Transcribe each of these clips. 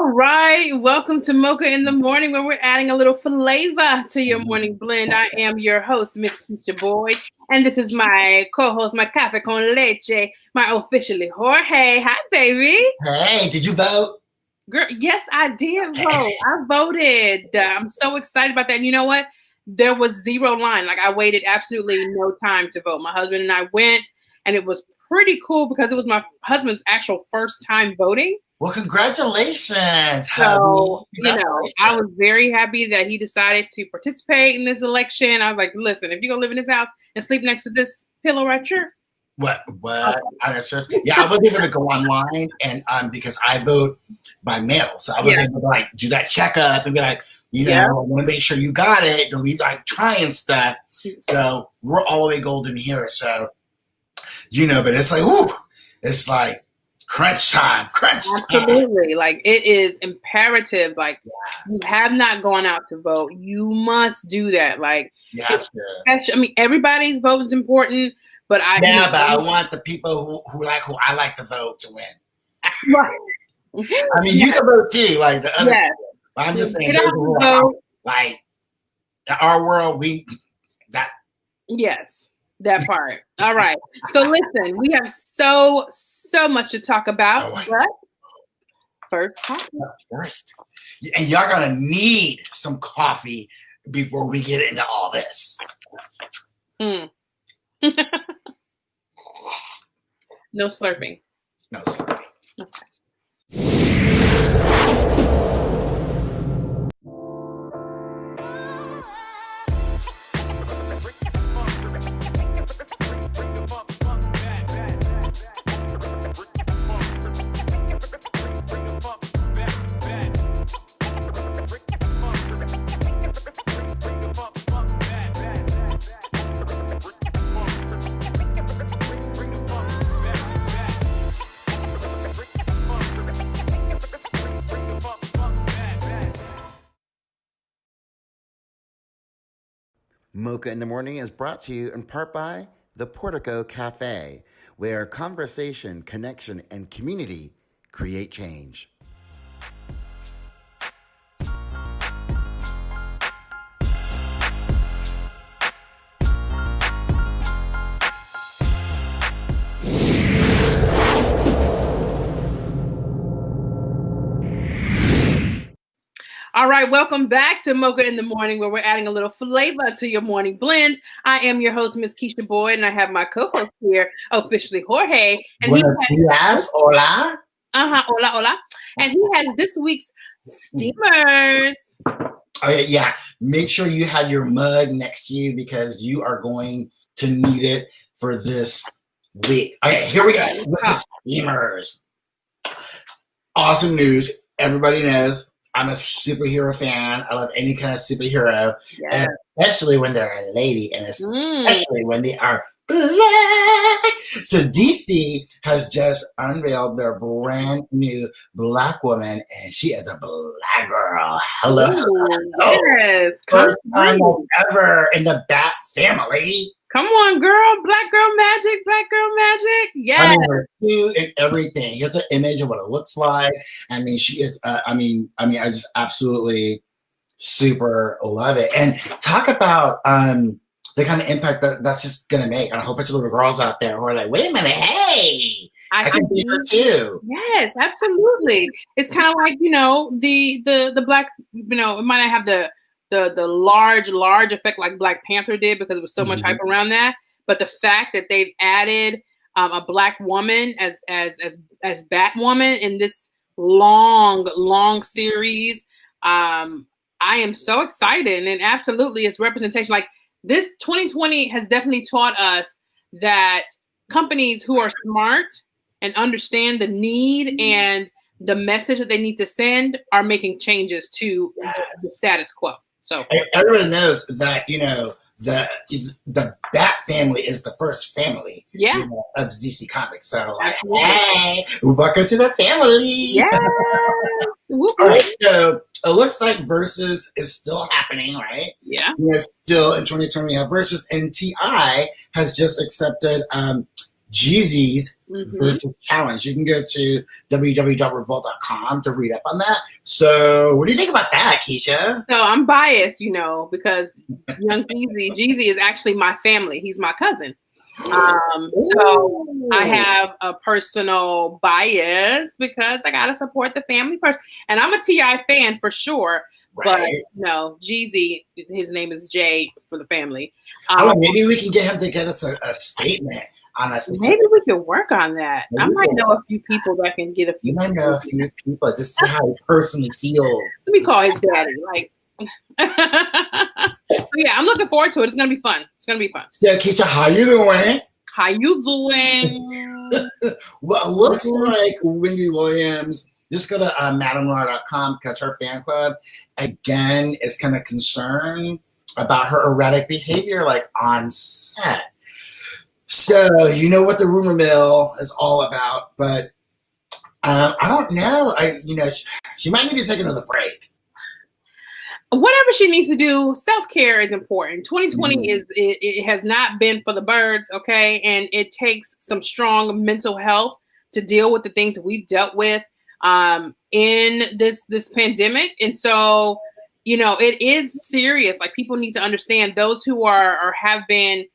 All right, welcome to Mocha in the Morning, where we're adding a little flavor to your morning blend. I am your host, Miss Keisha Boyd, and this is my co-host, my cafe con leche, my officially Jorge. Hi, baby. Hey, did you vote? Girl, yes, I did vote. I voted. I'm so excited about that. And you know what? There was zero line. Like, I waited absolutely no time to vote. My husband and I went, and it was pretty cool because it was my husband's actual first time voting. Well, congratulations. So, I was very happy that he decided to participate in this election. I was like, listen, if you're going to live in this house and sleep next to this pillow right here. What? I was able to go online and because I vote by mail. So I was able to like do that checkup and be like, I want to make sure you got it. Don't be like trying stuff. So we're all the way golden here. So, but it's like, whoo, it's like, crunch time. Absolutely. Like, it is imperative. Like, you have not gone out to vote. You must do that. Like, everybody's vote is important, but I want the people who I like to vote to win. Right. You can vote too, like the other people. But I'm just saying, like in our world, Yes, that part. All right. So listen, we have so much to talk about, but first, and y'all gonna need some coffee before we get into all this. No slurping. No slurping. Okay. Mocha in the Morning is brought to you in part by the Portico Cafe, where conversation, connection, and community create change. All right, welcome back to Mocha in the Morning, where we're adding a little flavor to your morning blend. I am your host, Miss Keisha Boyd, and I have my co-host here, officially Jorge. And Buenos días, hola. Hola, hola. And he has this week's steamers. Make sure you have your mug next to you because you are going to need it for this week. Okay, here we go with the steamers. Awesome news. Everybody knows I'm a superhero fan. I love any kind of superhero, especially when they're a lady, and especially when they are black. So DC has just unveiled their brand new black woman, and she is a black girl. Hello. Yes. First time ever in the Bat family. Come on, girl. Black girl magic. Black girl magic. Yes. Her food and everything. Here's an image of what it looks like. She is, I just absolutely super love it. And talk about the kind of impact that's just going to make. And I hope it's little girls out there who are like, wait a minute, hey, I can be her too. Yes, absolutely. It's kind of like, the black, it might not have the large effect like Black Panther did because it was so much hype around that. But the fact that they've added a black woman as Batwoman in this long series, I am so excited. And absolutely, it's representation. Like, this 2020 has definitely taught us that companies who are smart and understand the need and the message that they need to send are making changes to the status quo. So everyone knows that, the Bat family is the first family of the DC Comics. So hey, welcome to the family. Yeah. All right, so it looks like Versus is still happening, right? Yeah. Still in 2020 we have Versus, and T.I. has just accepted Jeezy's versus challenge. You can go to www.revolt.com to read up on that. So what do you think about that, Keisha? So I'm biased, because young Jeezy is actually my family. He's my cousin. So I have a personal bias because I got to support the family first. And I'm a T.I. fan for sure. Right. But no, Jeezy, his name is Jay for the family. Maybe we can get him to get us a statement on us. Maybe we could work on that. I might know a few people that can get a few. You might know a few people just see how he personally feels. Let me call his daddy. So yeah, I'm looking forward to it. It's gonna be fun. So, Keisha, how you doing? How you doing? Well, it looks like Wendy Williams. Just go to MadameLaura.com because her fan club again is kind of concerned about her erratic behavior, on set. So you know what the rumor mill is all about, but I don't know. She might need to take another break. Whatever she needs to do, self-care is important. 2020 it has not been for the birds, okay? And it takes some strong mental health to deal with the things that we've dealt with in this pandemic. And so, it is serious. People need to understand those who are or have been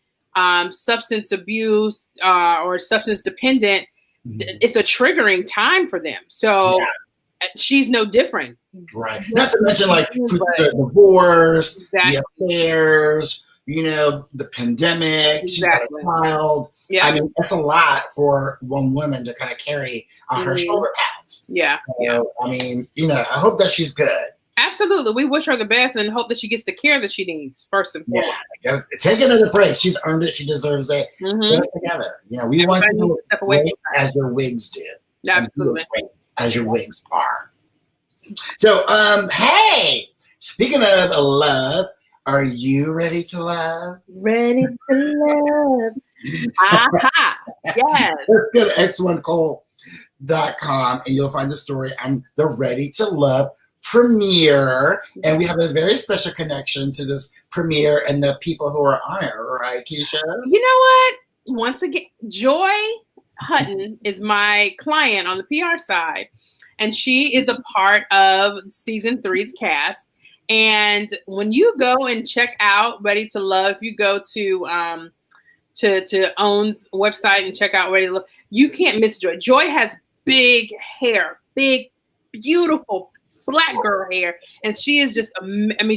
substance abuse or substance dependent, it's a triggering time for them. So she's no different. Right. Not to mention the divorce, the affairs, the pandemic, she's got a child. Yeah. I mean, that's a lot for one woman to kind of carry on her shoulder pads. Yeah. So, I mean, I hope that she's good. Absolutely. We wish her the best and hope that she gets the care that she needs, first and foremost. Yeah. Take another break. She's earned it. She deserves it. Get it together. We want you to step away as your wigs do. Absolutely. As your wigs are. So, hey, speaking of love, are you ready to love? Ready to love. Aha. Yes. Let's go to x1cole.com and you'll find the story on the Ready to Love premiere. And we have a very special connection to this premiere and the people who are on it, right, Keisha? You know what? Once again, Joy Hutton is my client on the PR side. And she is a part of season 3's cast. And when you go and check out Ready to Love, if you go to OWN's website and check out Ready to Love, you can't miss Joy. Joy has big hair, big, beautiful black girl hair. And she is just,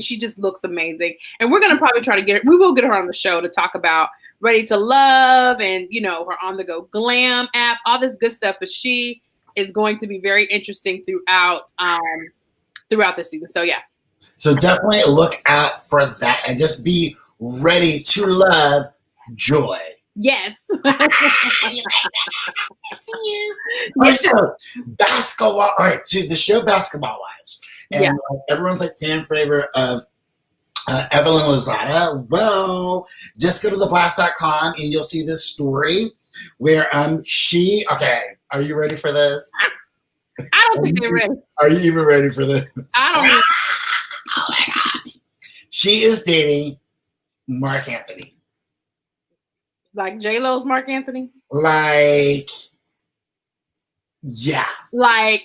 she just looks amazing. And we're going to probably we will get her on the show to talk about Ready to Love and, her on the go glam app, all this good stuff. But she is going to be very interesting throughout this season. So yeah. So definitely look out for that and just be ready to love Joy. Yes. Also, basketball. All right, to the show Basketball Wives, and everyone's fan favorite of Evelyn Lozada. Well, just go to theblast.com and you'll see this story where she. Okay, are you ready for this? I don't think they're ready. Are you even ready for this? I don't know. Oh my God. She is dating Mark Anthony. Like J-Lo's Mark Anthony? Yeah. Mark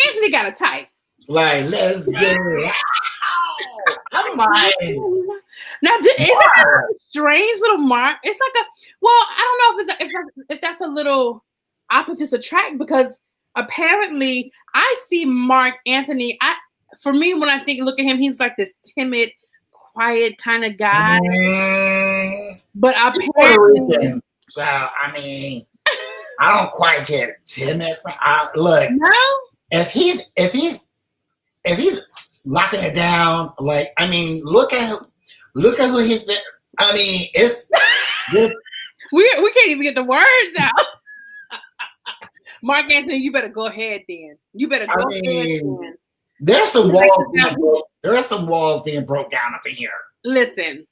Anthony got a type. Let's get it. I'm like. Now, is it a strange little mark? It's I don't know if that's a little opposites attract because apparently I see Mark Anthony. For me, when I look at him, he's like this timid, quiet kind of guy. But apparently, so I don't quite get timid. Look, no. If he's locking it down, look at who he's been. It's we can't even get the words out. Mark Anthony, you better go ahead then. Ahead then. There's some walls. There are some walls being broke down up in here. Listen,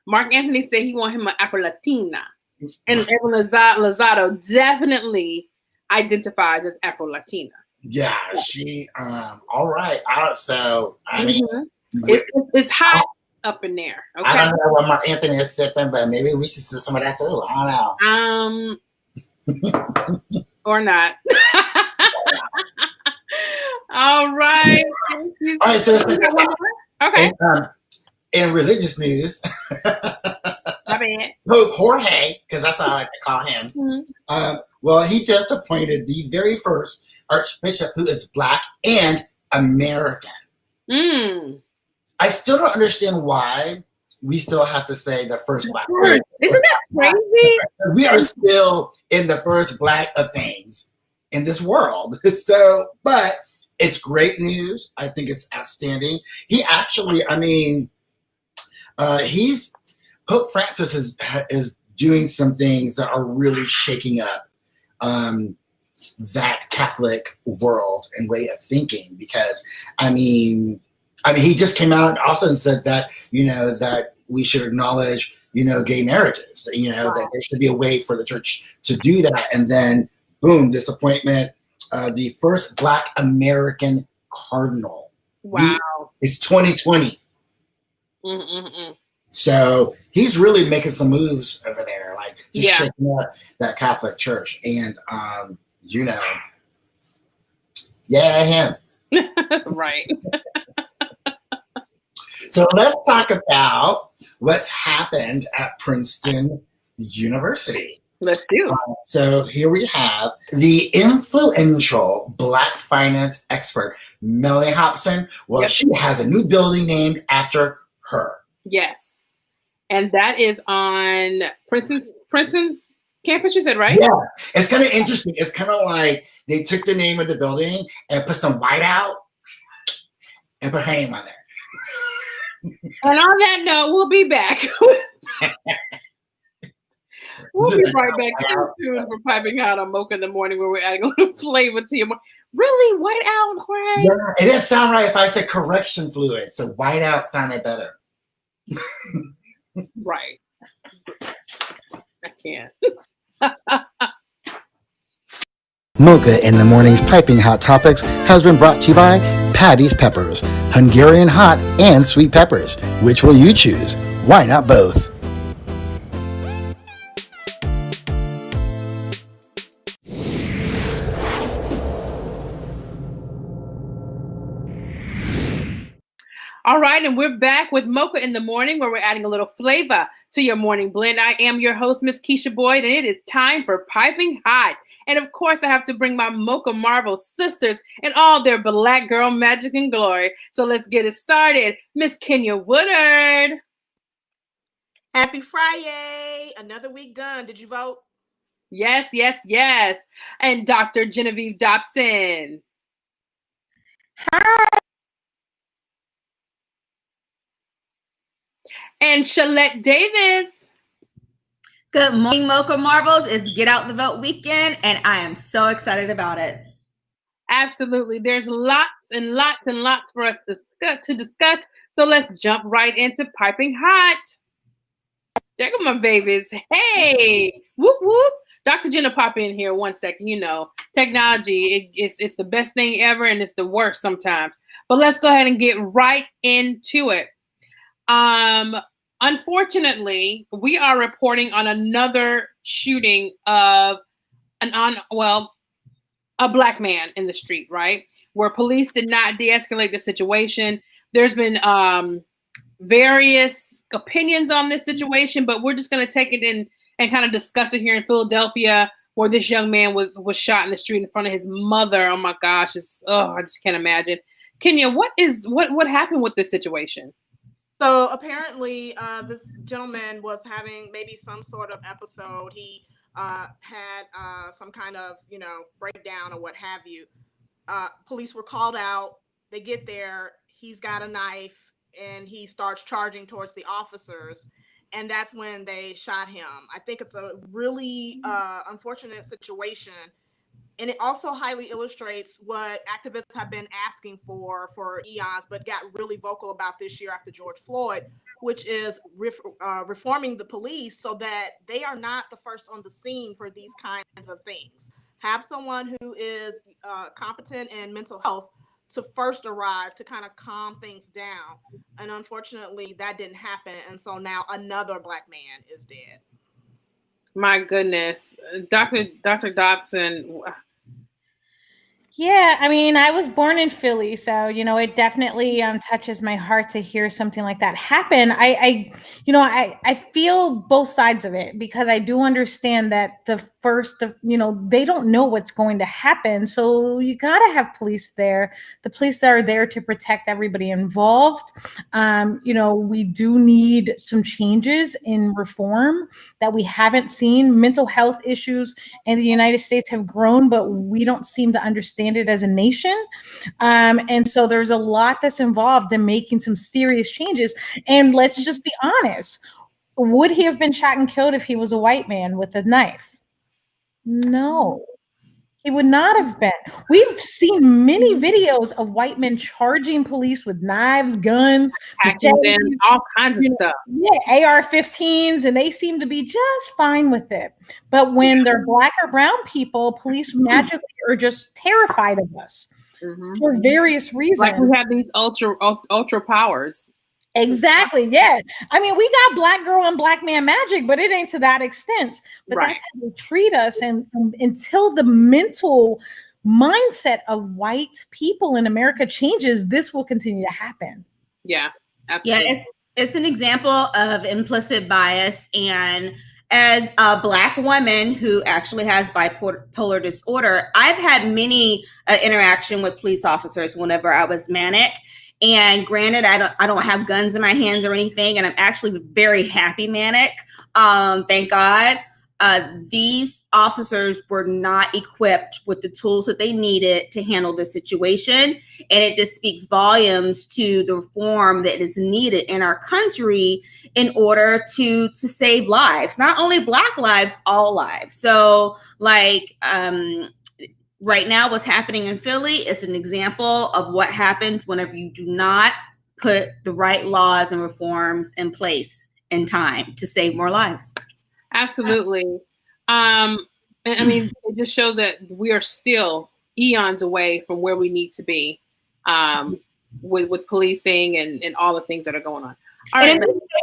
Mark Anthony said he want him an Afro-Latina, and Evelyn Lozado definitely identifies as Afro-Latina. Yeah, she. All right. So it's hot. up in there. Okay. I don't know what Mark Anthony is sipping, but maybe we should sip some of that too. I don't know. Or not. All right. All right, so okay. In religious news, my bad. Pope Jorge, because that's how I like to call him. Mm-hmm. Well, he just appointed the very first archbishop who is Black and American. I still don't understand why we still have to say the first Black. Isn't that crazy? We are still in the first Black of things in this world. So, but it's great news. I think it's outstanding. He actually, I mean, Pope Francis is doing some things that are really shaking up that Catholic world and way of thinking. Because I mean, he just came out also and said that that we should acknowledge gay marriages. That there should be a way for the church to do that. And then boom, this appointment, the first Black American cardinal. Wow, it's 2020. So he's really making some moves over there, like just shaking up that Catholic Church. And, him. Right. So let's talk about what's happened at Princeton University. Let's do. So here we have the influential Black finance expert, Melanie Hobson. Well, she has a new building named after her. Yes. And that is on Princeton's campus, you said, right? Yeah. It's kind of interesting. It's kind of like they took the name of the building and put some white out and put her name on there. And on that note, we'll be back. We'll be right back soon for Piping Hot on Mocha in the Morning, where we're adding a little flavor to your morning. Really? White out, Jorge? Yeah, it didn't sound right if I said correction fluid, so white out sounded better. Right. I can't. Mocha in the Morning's Piping Hot Topics has been brought to you by Patty's Peppers, Hungarian hot and sweet peppers. Which will you choose? Why not both? All right, and we're back with Mocha in the Morning, where we're adding a little flavor to your morning blend. I am your host, Miss Keisha Boyd, and it is time for Piping Hot. And of course, I have to bring my Mocha Marvel sisters and all their Black girl magic and glory. So let's get it started. Miss Kenya Woodard. Happy Friday. Another week done. Did you vote? Yes, yes, yes. And Dr. Genevieve Dobson. Hi. And Shalette Davis. Good morning, Mocha Marvels. It's Get Out the Vote weekend, and I am so excited about it. Absolutely. There's lots and lots and lots for us to discuss. So let's jump right into Piping Hot. There go my babies. Hey, whoop, whoop. Dr. Jenna, pop in here 1 second. Technology, it's the best thing ever, and it's the worst sometimes. But let's go ahead and get right into it. Unfortunately, we are reporting on another shooting of a Black man in the street, right? Where police did not de-escalate the situation. There's been various opinions on this situation, but we're just going to take it in and kind of discuss it here in Philadelphia, where this young man was shot in the street in front of his mother. Oh my gosh, I just can't imagine. Kenya, what happened with this situation? So apparently, this gentleman was having maybe some sort of episode. He had some kind of, breakdown or what have you. Police were called out. They get there. He's got a knife, and he starts charging towards the officers. And that's when they shot him. I think it's a really unfortunate situation. And it also highly illustrates what activists have been asking for eons, but got really vocal about this year after George Floyd, which is reforming the police so that they are not the first on the scene for these kinds of things. Have someone who is competent in mental health to first arrive to kind of calm things down. And unfortunately, that didn't happen. And so now another Black man is dead. My goodness. Dr. Dobson. Yeah, I mean, I was born in Philly, so it definitely touches my heart to hear something like that happen. I feel both sides of it, because I do understand that they don't know what's going to happen, so you got to have police there. The police are there to protect everybody involved. We do need some changes in reform that we haven't seen. Mental health issues in the United States have grown, but we don't seem to understand it as a nation. And so there's a lot that's involved in making some serious changes. And let's just be honest. Would he have been shot and killed if he was a white man with a knife? No. He would not have been. We've seen many videos of white men charging police with knives, guns, hacking them, all kinds of stuff. Yeah, AR-15s, and they seem to be just fine with it. But when they're Black or brown people, police magically are just terrified of us for various reasons. Like we have these ultra powers. Exactly. Yeah. I mean, we got Black girl and Black man magic, but it ain't to that extent. But that's how they treat us. And until the mental mindset of white people in America changes, this will continue to happen. Yeah, absolutely. Yeah, it's an example of implicit bias. And as a Black woman who actually has bipolar disorder, I've had many interaction with police officers whenever I was manic. And granted, I don't have guns in my hands or anything, and I'm actually very happy manic. Thank God. These officers were not equipped with the tools that they needed to handle the situation, and it just speaks volumes to the reform that is needed in our country in order to save lives, not only Black lives, all lives. So, right now, what's happening in Philly is an example of what happens whenever you do not put the right laws and reforms in place in time to save more lives. Absolutely. I mean, it just shows that we are still eons away from where we need to be with policing and all the things that are going on. All right.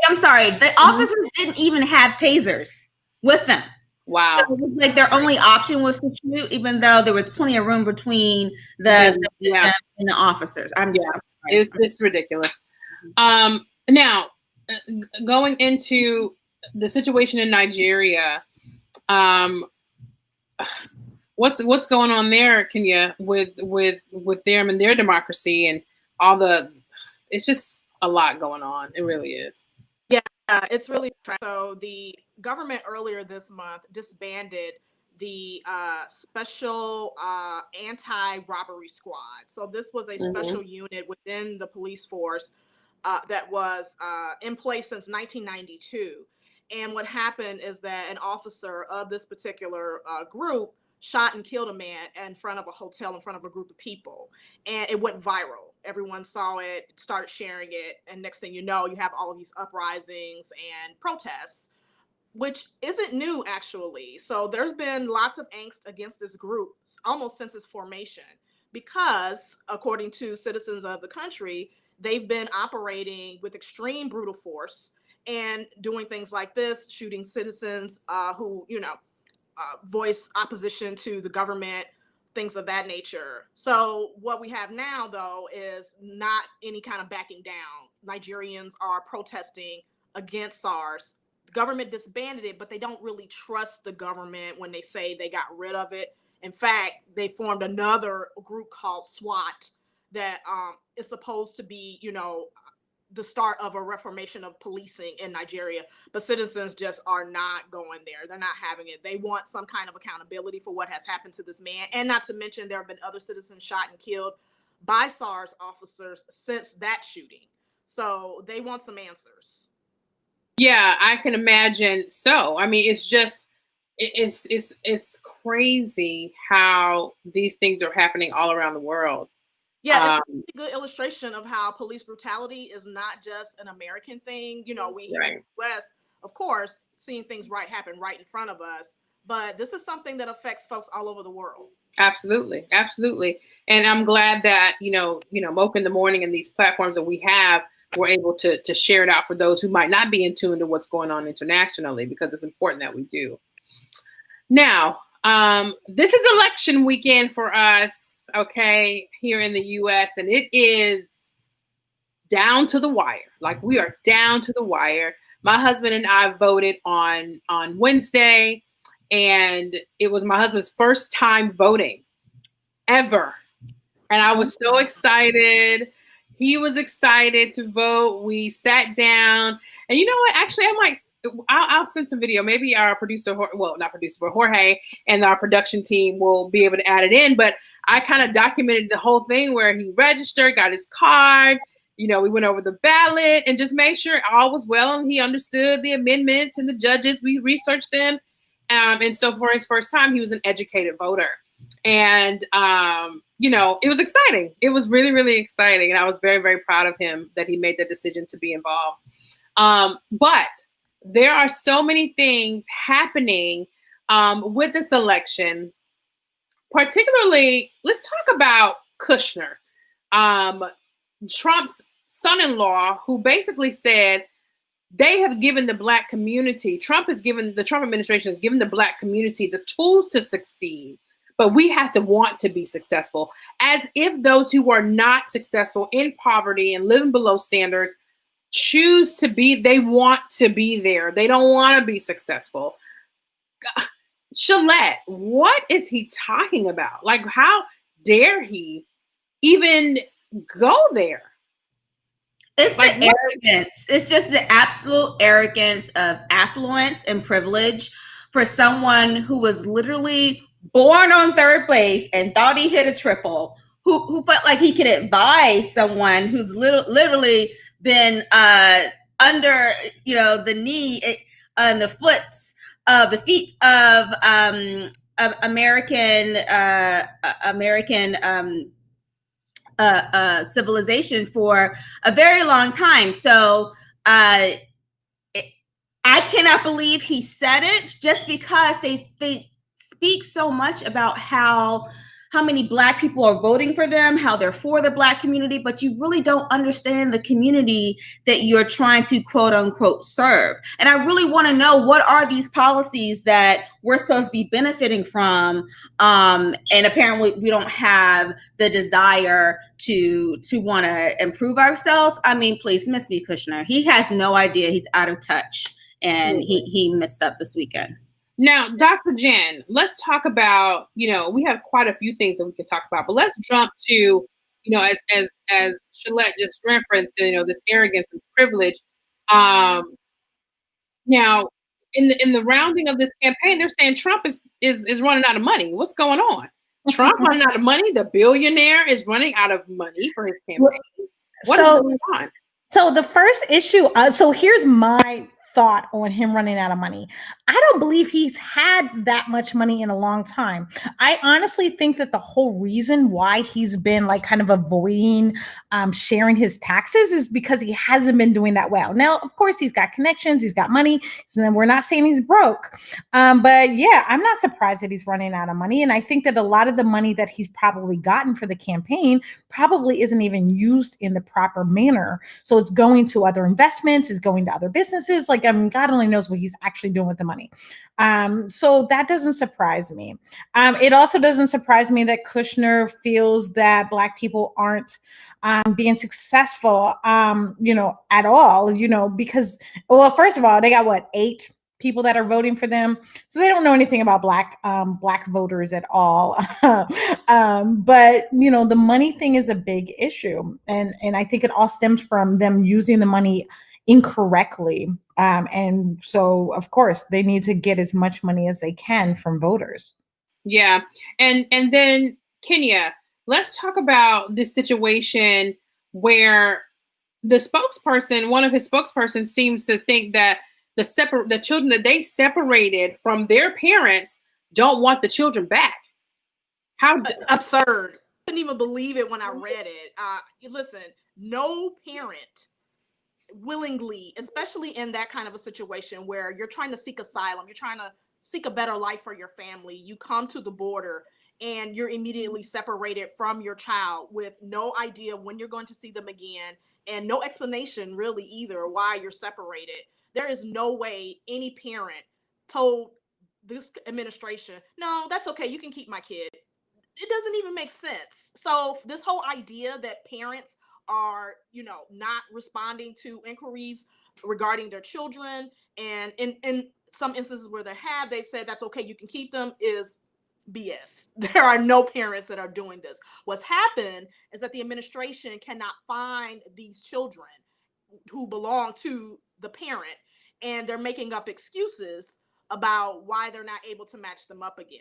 I'm sorry, the officers didn't even have tasers with them. Wow. So it was like their only option was to shoot, even though there was plenty of room between the and the officers. It's ridiculous. Now, going into the situation in Nigeria, what's going on there, Kenya, with them and their democracy and all it's just a lot going on. It really is. Yeah, it's really so the government earlier this month disbanded the special anti-robbery squad. So this was a special unit within the police force that was in place since 1992. And what happened is that an officer of this particular group shot and killed a man in front of a hotel, in front of a group of people. And it went viral. Everyone saw it, started sharing it. And next thing you know, you have all of these uprisings and protests, which isn't new, actually. So there's been lots of angst against this group almost since its formation, because according to citizens of the country, they've been operating with extreme brutal force and doing things like this, shooting citizens who, voice opposition to the government, things of that nature. So what we have now, though, is not any kind of backing down. Nigerians are protesting against SARS. The government disbanded it, but they don't really trust the government when they say they got rid of it. In fact, they formed another group called SWAT that is supposed to be, the start of a reformation of policing in Nigeria, but citizens just are not going there. They're not having it. They want some kind of accountability for what has happened to this man. And not to mention, there have been other citizens shot and killed by SARS officers since that shooting. So they want some answers. Yeah, I can imagine. So, I mean, it's just, it's crazy how these things are happening all around the world. Yeah, it's a good illustration of how police brutality is not just an American thing. We here in the US, of course, seeing things happen right in front of us, but this is something that affects folks all over the world. Absolutely, absolutely. And I'm glad that Mocha in the Morning and these platforms that we have, we're able to share it out for those who might not be in tune to what's going on internationally, because it's important that we do. Now, this is election weekend for us, okay, here in the U.S., and it is down to the wire. Like, we are down to the wire. My husband and I voted on Wednesday, and it was my husband's first time voting ever. And I was so excited. He was excited to vote. We sat down, and you know what? Actually, I'll send some video. Maybe our producer, well, not producer, but Jorge and our production team will be able to add it in. But I kind of documented the whole thing where he registered, got his card. We went over the ballot and just made sure all was well, and he understood the amendments and the judges. We researched them. And so for his first time, he was an educated voter. And, it was exciting. It was really, really exciting. And I was very, very proud of him that he made the decision to be involved. But there are so many things happening with this election. Particularly, let's talk about Kushner, Trump's son-in-law, who basically said they have given the Black community, the Trump administration has given the Black community the tools to succeed, but we have to want to be successful, as if those who are not successful in poverty and living below standards they want to be there. They don't want to be successful. Shalette, what is he talking about? Like, how dare he even go there? It's the arrogance. It's just the absolute arrogance of affluence and privilege for someone who was literally born on third place and thought he hit a triple, who felt like he could advise someone who's literally been under, the knee and the feet of American civilization for a very long time. So I cannot believe he said it, just because they speak so much about how many Black people are voting for them, how they're for the Black community, but you really don't understand the community that you're trying to quote unquote serve. And I really want to know, what are these policies that we're supposed to be benefiting from? And apparently we don't have the desire to want to improve ourselves. I mean, please, miss me, Kushner. He has no idea. He's out of touch, and he messed up this weekend. Now, Dr. Jen, let's talk about, we have quite a few things that we can talk about, but let's jump to, as Shalette just referenced, this arrogance and privilege. Now, in the rounding of this campaign, they're saying Trump is running out of money. What's going on? Trump running out of money? The billionaire is running out of money for his campaign. What is going on? So the first issue, so here's my thought on him running out of money. I don't believe he's had that much money in a long time. I honestly think that the whole reason why he's been like kind of avoiding sharing his taxes is because he hasn't been doing that well. Now, of course, he's got connections, he's got money, so then we're not saying he's broke. But yeah, I'm not surprised that he's running out of money. And I think that a lot of the money that he's probably gotten for the campaign probably isn't even used in the proper manner. So it's going to other investments, it's going to other businesses. Like, I mean, God only knows what he's actually doing with the money. So that doesn't surprise me. It also doesn't surprise me that Kushner feels that Black people aren't being successful, at all, because, well, first of all, they got 8 people that are voting for them, so they don't know anything about Black voters at all. But the money thing is a big issue, and I think it all stems from them using the money incorrectly. And so, of course, they need to get as much money as they can from voters. Yeah. And then, Kenya, let's talk about this situation where the spokesperson, one of his spokespersons, seems to think that the children that they separated from their parents don't want the children back. How absurd. I couldn't even believe it when I read it. Listen, no parent willingly, especially in that kind of a situation where you're trying to seek asylum, you're trying to seek a better life for your family, you come to the border and you're immediately separated from your child with no idea when you're going to see them again and no explanation really either why you're separated. There is no way any parent told this administration, no, that's okay, you can keep my kid. It doesn't even make sense. So this whole idea that parents are, not responding to inquiries regarding their children, and in some instances where they said that's okay, you can keep them, is BS. There are no parents that are doing this. What's happened is that the administration cannot find these children who belong to the parent, and they're making up excuses about why they're not able to match them up again.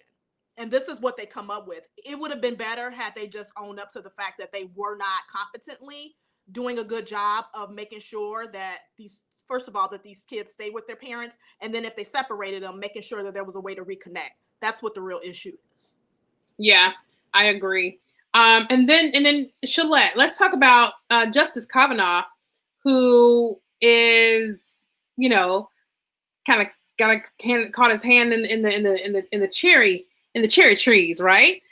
And this is what they come up with. It would have been better had they just owned up to the fact that they were not competently doing a good job of making sure that first of all, that these kids stay with their parents. And then if they separated them, making sure that there was a way to reconnect. That's what the real issue is. Yeah, I agree. And then Shalette, let's talk about Justice Kavanaugh, who is, kind of caught his hand in the cherry trees, right?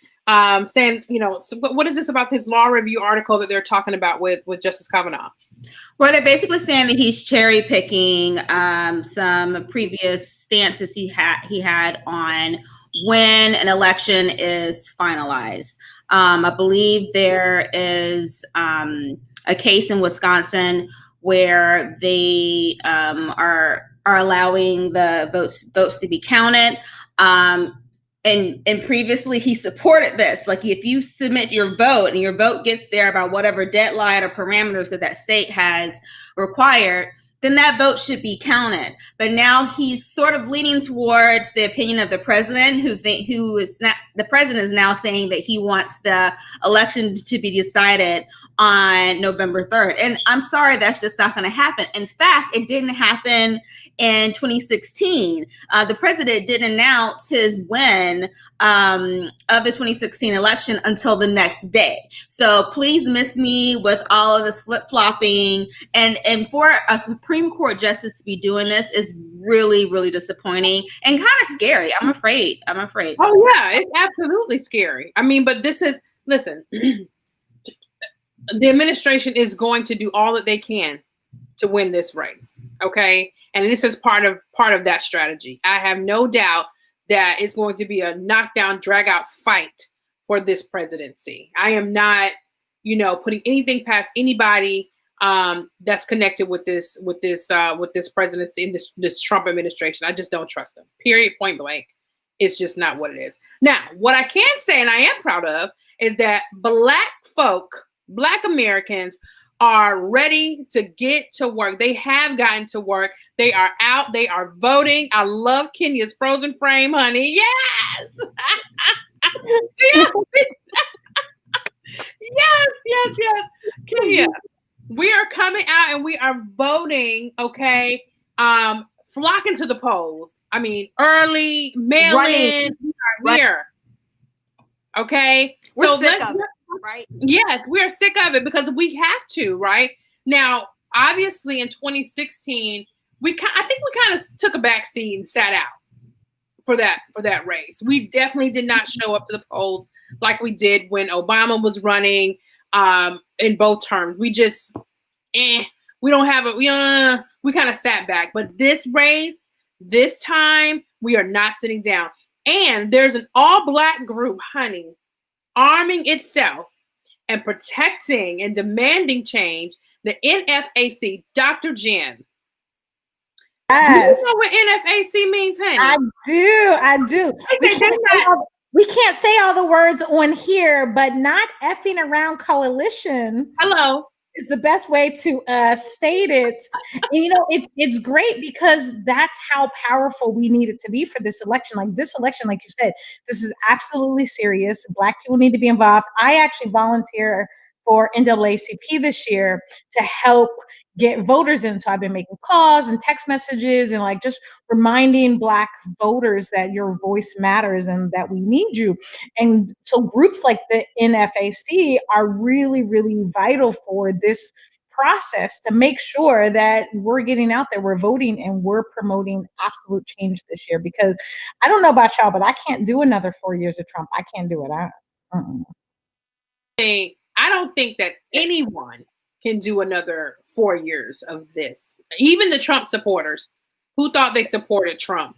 Saying, so what is this about this law review article that they're talking about with Justice Kavanaugh? Well, they're basically saying that he's cherry picking some previous stances he had on when an election is finalized. I believe there is a case in Wisconsin where they are allowing the votes to be counted. And previously he supported this. Like, if you submit your vote and your vote gets there by whatever deadline or parameters that state has required, then that vote should be counted. But now he's sort of leaning towards the opinion of the president, the president is now saying that he wants the election to be decided on November 3rd. And I'm sorry, that's just not going to happen. In fact, it didn't happen in 2016. The president didn't announce his win of the 2016 election until the next day. So please miss me with all of this flip-flopping. And for a Supreme Court justice to be doing this is really, really disappointing and kind of scary. I'm afraid. Oh, yeah, it's absolutely scary. I mean, but listen, the administration is going to do all that they can to win this race. Okay. And this is part of that strategy. I have no doubt that it's going to be a knockdown, drag out fight for this presidency. I am not, putting anything past anybody that's connected with this presidency and this Trump administration. I just don't trust them. Period. Point blank. It's just not what it is. Now, what I can say, and I am proud of, is that Black Americans are ready to get to work. They have gotten to work. They are out. They are voting. I love Kenya's frozen frame, honey. Yes. yes. Kenya, we are coming out and we are voting. Okay. Flocking to the polls. I mean, early, mail-in. We are here. Okay. We're sick of it. Right? Yes, we are sick of it because we have to, right? Now, obviously in 2016, I think we kind of took a back seat and sat out for that race. We definitely did not show up to the polls like we did when Obama was running in both terms. We just we don't have it. We kind of sat back. But this race, this time, we are not sitting down. And there's an all-Black group, honey, arming itself and protecting and demanding change, the NFAC. Dr. Jen. Yes. You know what NFAC means, honey? I do. We can't say all the words on here, but not effing around coalition. Hello. Is the best way to state it. And, it's great because that's how powerful we need it to be for this election. Like this election, like you said, this is absolutely serious. Black people need to be involved. I actually volunteer for NAACP this year to help get voters in. So I've been making calls and text messages and like just reminding Black voters that your voice matters and that we need you. And so groups like the NFAC are really, really vital for this process to make sure that we're getting out there, we're voting, and we're promoting absolute change this year. Because I don't know about y'all, but I can't do another 4 years of Trump. I can't do it. I don't think that anyone can do another 4 years of this. Even the Trump supporters who thought they supported Trump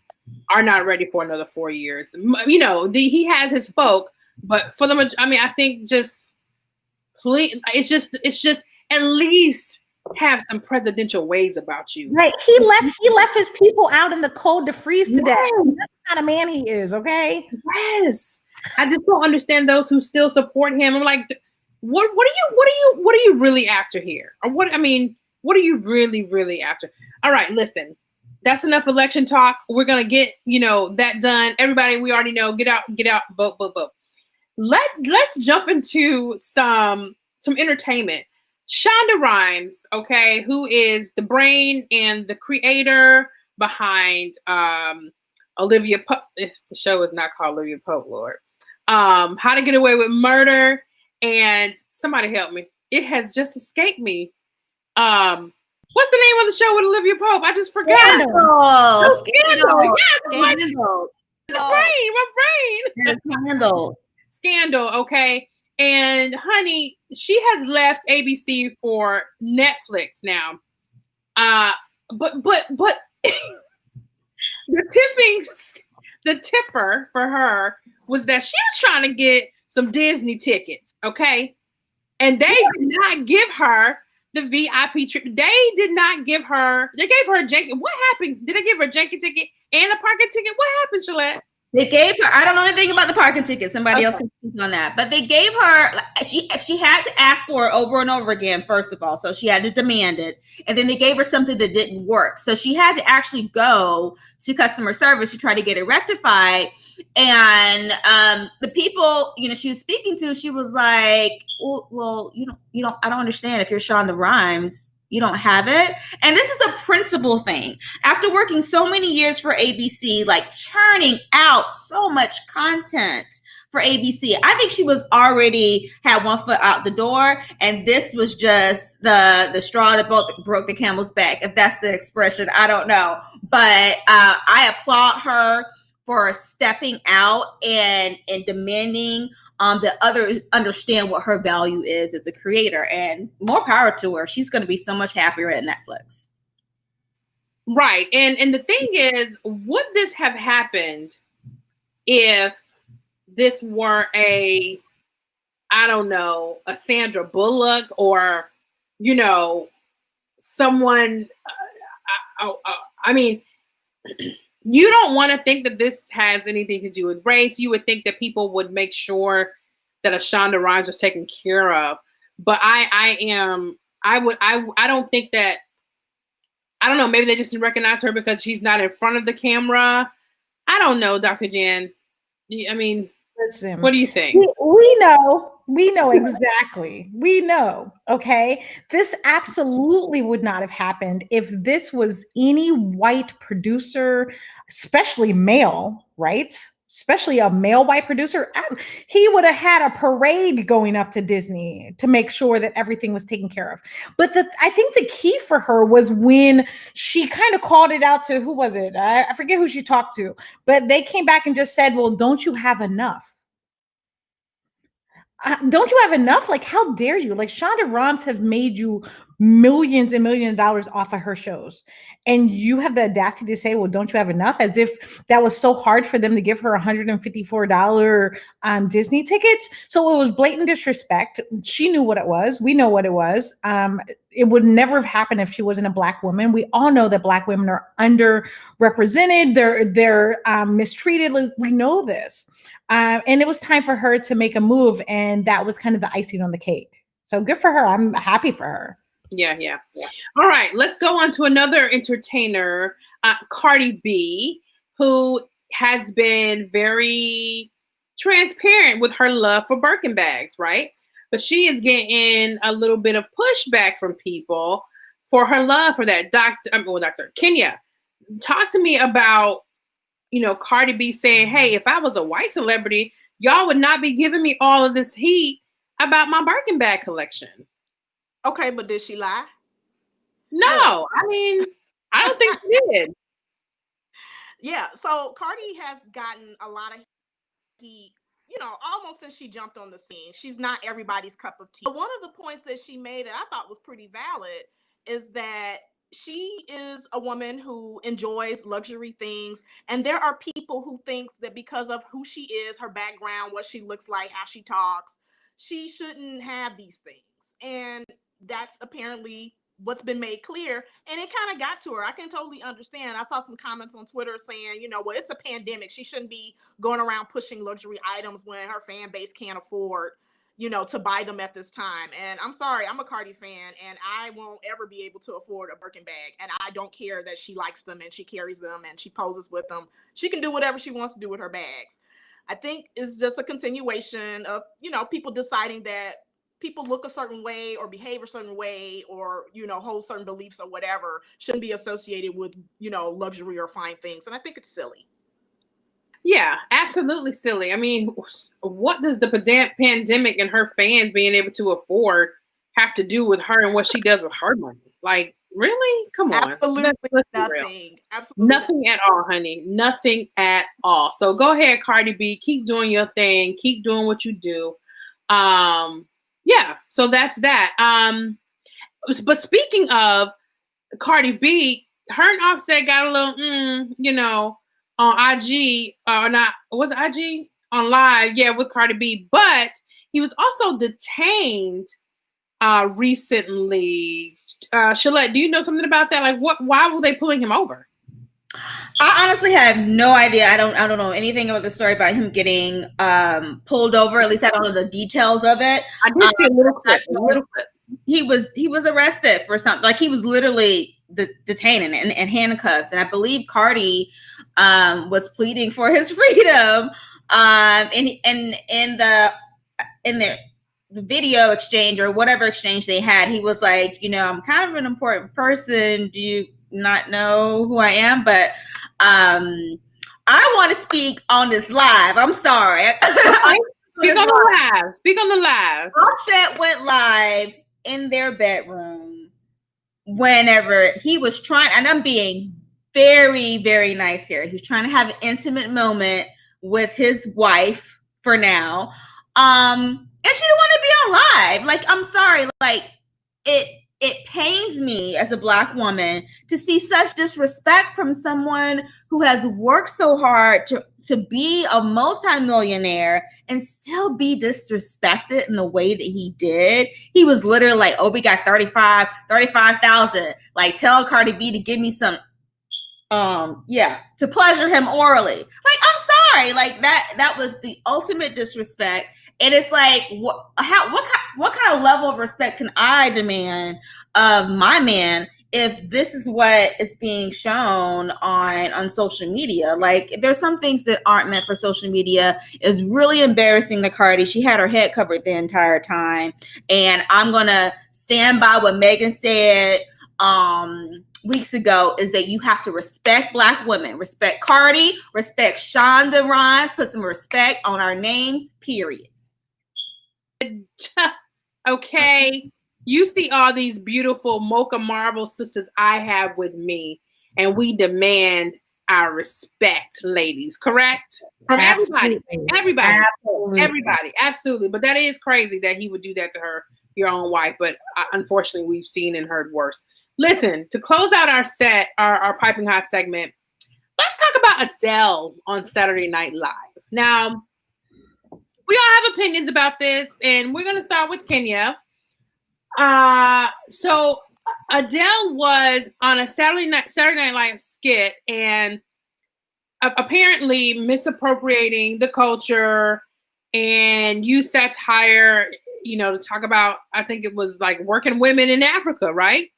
are not ready for another 4 years. You know, he has his folk, but for the, I mean, I think just please, it's just at least have some presidential ways about you. Right. He left his people out in the cold to freeze to death. That's the kind of man he is, okay? Yes. I just don't understand those who still support him. I'm like, what are you really after here? Or what are you really after? All right, listen. That's enough election talk. We're gonna get, that done. Everybody, we already know, get out, vote. Let's jump into some entertainment. Shonda Rhimes, okay, who is the brain and the creator behind Olivia Pope. The show is not called Olivia Pope, Lord. How to Get Away with Murder, and somebody help me. It has just escaped me. What's the name of the show with Olivia Pope? I just forgot. Scandal. Scandal. Yes, Scandal. My brain. Scandal. Scandal, okay. And honey, she has left ABC for Netflix now. But the tipper for her was that she was trying to get some Disney tickets, okay? And they did not give her the VIP trip. They did not give her, they gave her a junket. What happened? Did they give her a junket ticket and a parking ticket? What happened, Shalette? They gave her, I don't know anything about the parking ticket. Somebody else can speak on that. But they gave her, she had to ask for it over and over again, first of all. So she had to demand it. And then they gave her something that didn't work. So she had to actually go to customer service to try to get it rectified. And the people, she was speaking to, she was like, well, I don't understand. If you're Shonda Rhimes, you don't have it. And this is a principle thing. After working so many years for ABC, like churning out so much content for ABC, I think she was already had one foot out the door. And this was just the straw that broke the camel's back, if that's the expression. I don't know. But I applaud her for stepping out and demanding that others understand what her value is as a creator, and more power to her. She's going to be so much happier at Netflix. Right. And the thing is, would this have happened if this were a Sandra Bullock or, someone, I mean, you don't want to think that this has anything to do with race. You would think that people would make sure that a Shonda Rhimes was taken care of. But I don't think that, I don't know, maybe they just didn't recognize her because she's not in front of the camera. I don't know, Dr. Jen. I mean, listen, what do you think? We know exactly. We know, okay? This absolutely would not have happened if this was any white producer, especially male, right? Especially a male white producer. He would have had a parade going up to Disney to make sure that everything was taken care of. But I think the key for her was when she kind of called it out to, who was it? I forget who she talked to, but they came back and just said, well, don't you have enough? Don't you have enough? Like, how dare you? Like, Shonda Rhimes have made you millions and millions of dollars off of her shows. And you have the audacity to say, well, don't you have enough? As if that was so hard for them to give her $154 Disney tickets. So it was blatant disrespect. She knew what it was. We know what it was. It would never have happened if she wasn't a Black woman. We all know that Black women are underrepresented. They're mistreated. Like, we know this. And it was time for her to make a move, and that was kind of the icing on the cake. So good for her. I'm happy for her. Yeah. All right, let's go on to another entertainer, Cardi B, who has been very transparent with her love for Birkin bags, right? But she is getting a little bit of pushback from people for her love for that. Dr. Kenya, talk to me about Cardi B saying, hey, if I was a white celebrity, y'all would not be giving me all of this heat about my Birkin bag collection. Okay, but did she lie? No, I mean, I don't think she did. Yeah, so Cardi has gotten a lot of heat, almost since she jumped on the scene. She's not everybody's cup of tea. But one of the points that she made that I thought was pretty valid is that she is a woman who enjoys luxury things, and there are people who think that because of who she is, her background, what she looks like, how she talks, she shouldn't have these things. And that's apparently what's been made clear, and it kind of got to her. I can totally understand. I saw some comments on Twitter saying, well, it's a pandemic, she shouldn't be going around pushing luxury items when her fan base can't afford to buy them at this time. And I'm sorry, I'm a Cardi fan, and I won't ever be able to afford a Birkin bag, and I don't care that she likes them and she carries them and she poses with them. She can do whatever she wants to do with her bags. I think it's just a continuation of people deciding that people look a certain way or behave a certain way or hold certain beliefs or whatever shouldn't be associated with luxury or fine things. And I think it's silly. Yeah, absolutely silly. I mean, what does the pandemic and her fans being able to afford have to do with her and what she does with her money? Like, really? Come on. Absolutely nothing. Absolutely nothing at all, honey. Nothing at all. So go ahead, Cardi B. Keep doing your thing. Keep doing what you do. Yeah, so that's that. But speaking of Cardi B, her and Offset got a little, on IG, or not, was it IG? On live, yeah, with Cardi B. But he was also detained recently. Shalette, do you know something about that? Like, why were they pulling him over? I honestly have no idea. I don't know anything about the story about him getting pulled over. At least I don't know the details of it. I did see a little clip. He was arrested for something. Like, he was literally detained and handcuffs. And I believe Cardi was pleading for his freedom. In the video exchange or whatever exchange they had, he was like, I'm kind of an important person. Do you not know who I am? But I want to speak on this live. I'm sorry. Speak on the live. Offset went live in their bedroom whenever he was trying, and I'm being very, very nice here. He was trying to have an intimate moment with his wife for now. And she didn't want to be on live. Like, I'm sorry. Like, it pains me as a Black woman to see such disrespect from someone who has worked so hard to be a multimillionaire and still be disrespected in the way that he did. He was literally like, oh, we got 35,000. Like, tell Cardi B to give me some, to pleasure him orally. Like, I'm sorry. Like, that was the ultimate disrespect. And it's like, what kind of level of respect can I demand of my man if this is what is being shown on social media? Like, there's some things that aren't meant for social media. It's really embarrassing to Cardi. She had her head covered the entire time. And I'm going to stand by what Megan said weeks ago, is that you have to respect Black women. Respect Cardi, respect Shonda Rhimes, put some respect on our names, period. Okay, you see all these beautiful Mocha Marvel sisters I have with me, and we demand our respect, ladies, correct? From everybody. Absolutely. But that is crazy that he would do that to your own wife. But unfortunately, we've seen and heard worse. Listen, to close out our Piping Hot segment, let's talk about Adele on Saturday Night Live. Now, we all have opinions about this, and we're going to start with Kenya. So Adele was on a Saturday Night Live skit, and apparently misappropriating the culture and used satire, to talk about, I think it was like working women in Africa, right?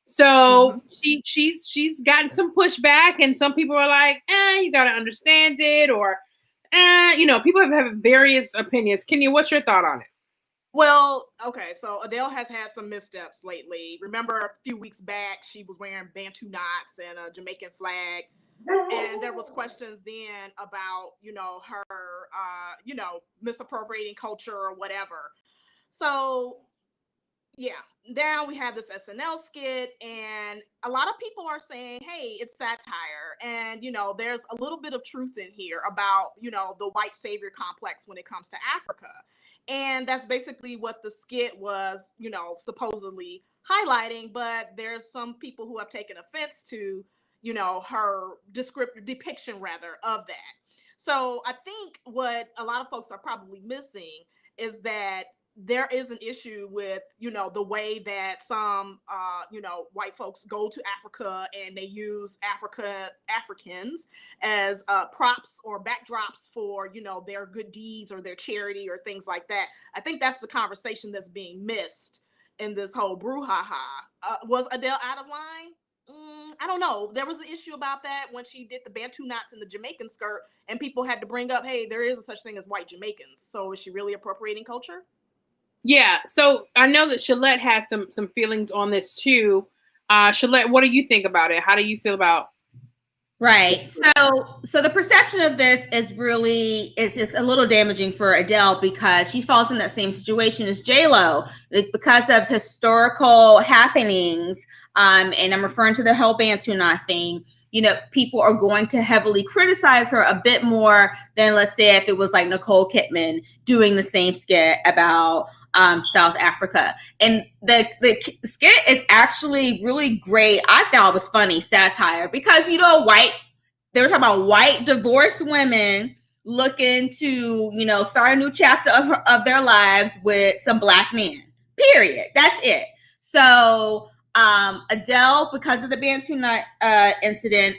So she's gotten some pushback, and some people are like, you got to understand it, or people have various opinions. Kenya, what's your thought on it? Well, okay, so Adele has had some missteps lately. Remember a few weeks back, she was wearing Bantu knots and a Jamaican flag. And there was questions then about, her, misappropriating culture or whatever. So yeah, now we have this SNL skit, and a lot of people are saying, hey, it's satire. And, there's a little bit of truth in here about, the white savior complex when it comes to Africa. And that's basically what the skit was, supposedly highlighting. But there's some people who have taken offense to, her depiction rather of that. So I think what a lot of folks are probably missing is that there is an issue with, the way that some, white folks go to Africa and they use Africans as props or backdrops for, their good deeds or their charity or things like that. I think that's the conversation that's being missed in this whole brouhaha. Was Adele out of line? I don't know. There was an issue about that when she did the Bantu knots in the Jamaican skirt, and people had to bring up, hey, there is a such thing as white Jamaicans. So is she really appropriating culture? Yeah. So I know that Shalette has some feelings on this too. Shalette, what do you think about it? How do you feel about? Right. So the perception of this is just a little damaging for Adele because she falls in that same situation as J-Lo because of historical happenings. And I'm referring to the whole Bantu knot thing. People are going to heavily criticize her a bit more than, let's say, if it was like Nicole Kidman doing the same skit about South Africa. And the skit is actually really great. I thought it was funny satire because, they were talking about white divorced women looking to, start a new chapter of their lives with some black men, period. That's it. So Adele, because of the Bantu knot incident,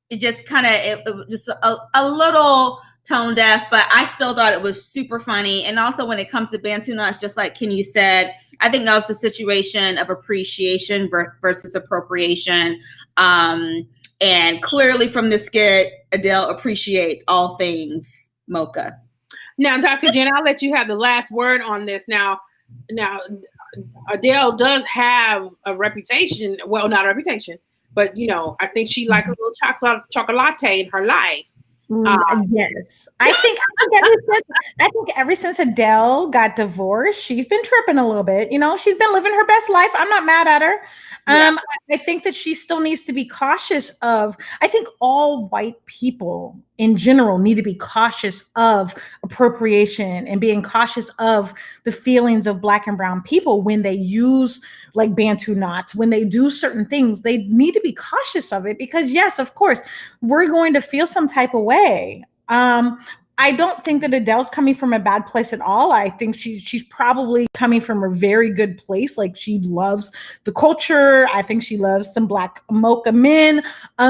it just it just a little tone deaf, but I still thought it was super funny. And also when it comes to Bantu knots, just like Kenny said, I think that was the situation of appreciation versus appropriation. And clearly from the skit, Adele appreciates all things mocha. Now, Dr. Jen, I'll let you have the last word on this. Now, Adele does have a reputation. Well, not a reputation, but I think she likes a little chocolate in her life. Yes, I think ever since Adele got divorced, she's been tripping a little bit. She's been living her best life. I'm not mad at her. Yeah. I think that she still needs to be cautious of. I think all white people in general need to be cautious of appropriation and being cautious of the feelings of Black and brown people when they use like Bantu knots, when they do certain things. They need to be cautious of it because, yes, of course, we're going to feel some type of way. I don't think that Adele's coming from a bad place at all. I think she's probably coming from a very good place. Like she loves the culture. I think she loves some Black mocha men.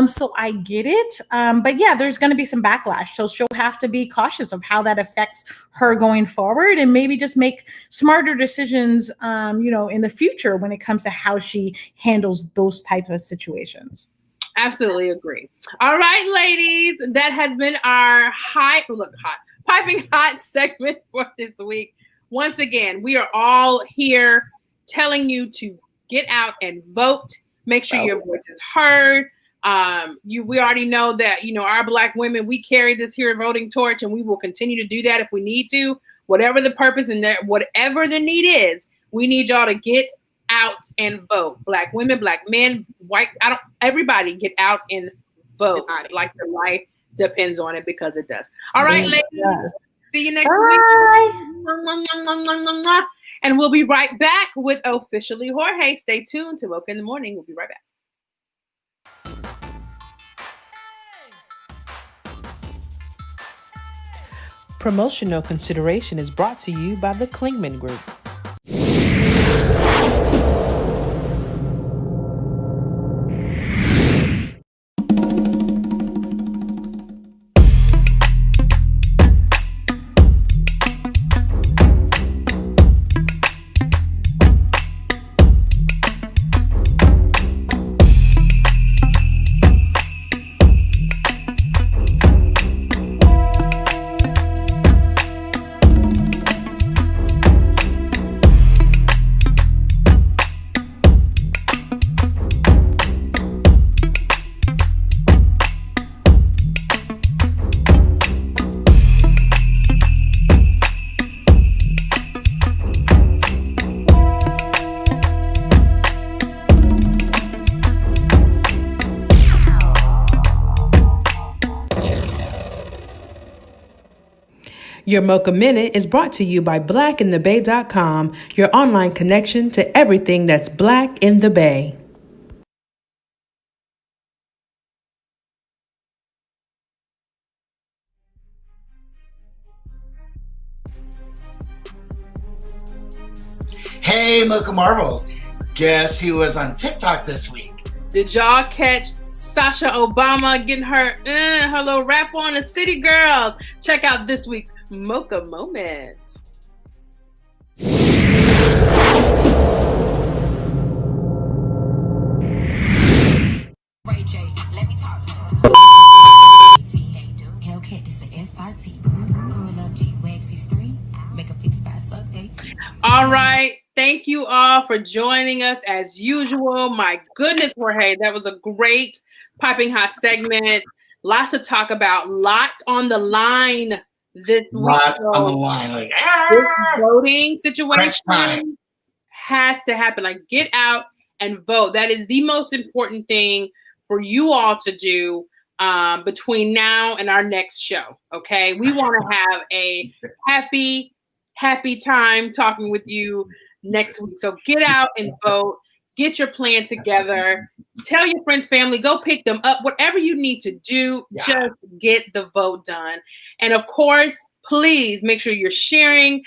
So I get it. But yeah, there's going to be some backlash. So she'll have to be cautious of how that affects her going forward and maybe just make smarter decisions, in the future when it comes to how she handles those types of situations. Absolutely agree. All right, ladies, that has been our piping hot segment for this week. Once again, we are all here telling you to get out and vote. Make sure your voice is heard. We already know that, our Black women, we carry this here voting torch, and we will continue to do that if we need to. Whatever the purpose and whatever the need is, we need y'all to get out and vote. Black women, Black men, white, everybody get out and vote like your life depends on it, because it does. All right, ladies. See you next week. And we'll be right back with Officially Jorge. Stay tuned to Woke in the Morning. We'll be right back. Promotional consideration is brought to you by the Klingman Group. Your Mocha Minute is brought to you by blackinthebay.com, your online connection to everything that's Black in the Bay. Hey, Mocha Marvels. Guess who was on TikTok this week? Did y'all catch Sasha Obama getting her little rap on the City Girls? Check out this week's Mocha Moment. All right. Thank you all for joining us as usual. My goodness, Jorge, that was a great piping hot segment. Lots to talk about. Lots on the line this week. Lots on the line. Like, this voting situation has to happen. Like, get out and vote. That is the most important thing for you all to do between now and our next show. Okay, we want to have a happy time talking with you next week. So get out and vote. Get your plan together. Tell your friends, family, go pick them up. Whatever you need to do, just get the vote done. And of course, please make sure you're sharing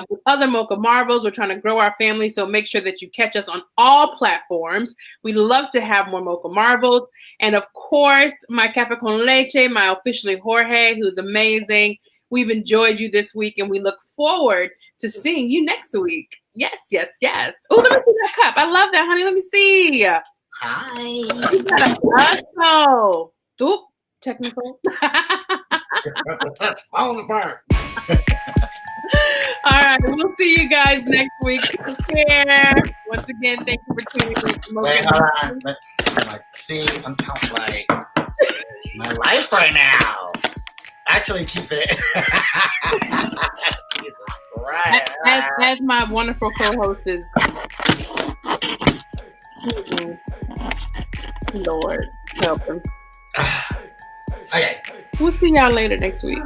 with other Mocha Marvels. We're trying to grow our family, so make sure that you catch us on all platforms. We love to have more Mocha Marvels. And of course, my Cafe con Leche, my officially Jorge, who's amazing. We've enjoyed you this week, and we look forward to seeing you next week. Yes, yes, yes. Oh, let me see that cup. I love that, honey. Let me see. Hi. You got a hustle. Oop, technical. That's falling apart. All right, we'll see you guys next week. Take care. Once again, thank you for tuning in. Wait, hold on. See, I'm counting like my life right now. Actually, keep it. Jesus Christ. As my wonderful co-host is. Lord, help him. Okay. We'll see y'all later next week.